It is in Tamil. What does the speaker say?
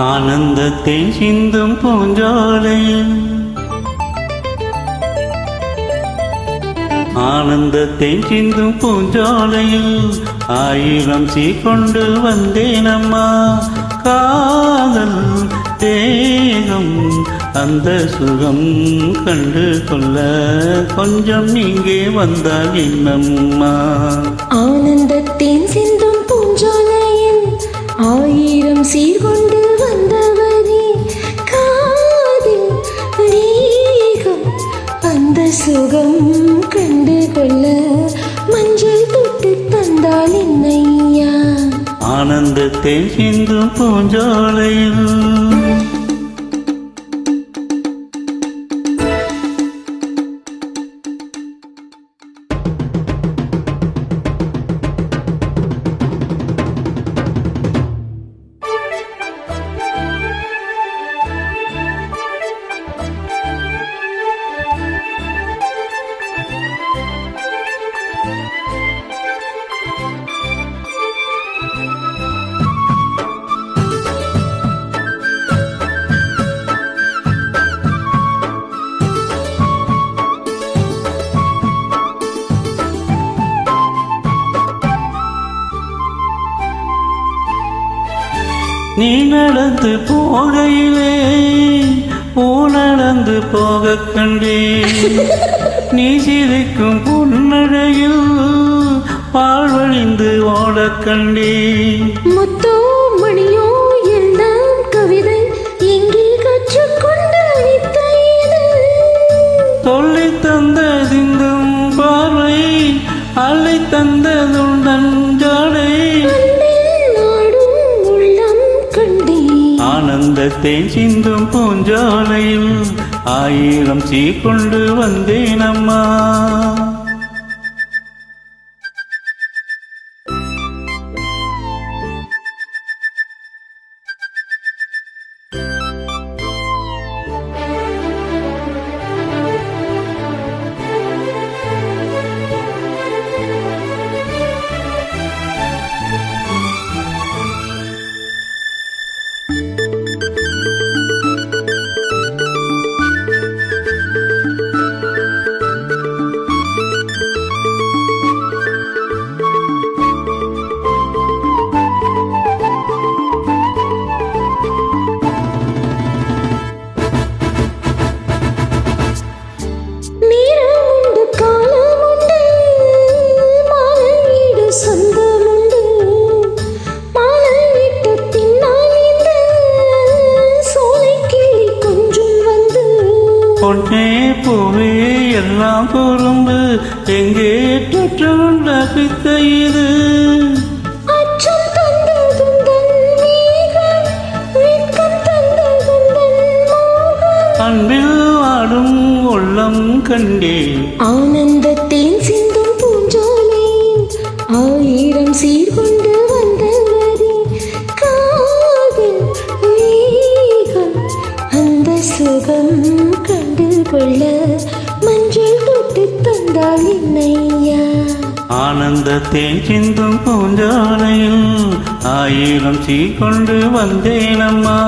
ஆனந்தத்தை சிந்தும் பூஞ்சோலையில் ஆனந்தத்தை சிந்தும் பூஞ்சோலையில் ஆயிரம் சீக்கொண்டு வந்தேனம்மா. காதல் தேகம் அந்த சுகம் கண்டு கொள்ள கொஞ்சம் இங்கே வந்தால் என்னம்மா. ஆனந்தத்தின் சிந்தும் பூஞ்சோலையில் ஆயிரம் சீர்கொண்டு வந்தவரே, காதில் வேகம் அந்த சுகம் கண்டு கொள்ள மஞ்சள் தொட்டு தந்தால் என்னையா. ஆனந்தத்தை சிந்தும் பூஞ்சோலையில் நீ நடந்து போகையிலே பூ நடந்து போக கண்டே. நீ சிரிக்கும் புன்னழையில் பாழ்வழிந்து ஓட கண்டே. முத்தோ மணியோ எல்லாம் கவிதை எங்கே கற்றுக்கொண்டு சொல்லி தந்ததிந்தும் பார்வை அள்ளி தந்ததுடன் ஜாடை. ஆனந்தத்தை சிந்தும் பூஞ்சோலையில் ஆயிரம் சீக்கொண்டு வந்தேனம்மா. பொன்னே பூவே எல்லாம் பொறும்பு எங்கே தொற்றுள்ள பித்த இது. அன்பில் வாடும் உள்ளம் கண்டே. ஆனந்தத்தின் சிந்தும் பூஞ்சோலையில் ஆயிரம் சீர்கொண்டு வந்தவரே, காதல் வேகம் அந்த சுகம் கண்டு கொள்ள மஞ்சள் தொட்டு தந்தால் என்னையா. ஆனந்தத்தை சிந்தும் பூஞ்சோலையில் ஆயிரம் சீக்கொண்டு வந்தேனம்மா.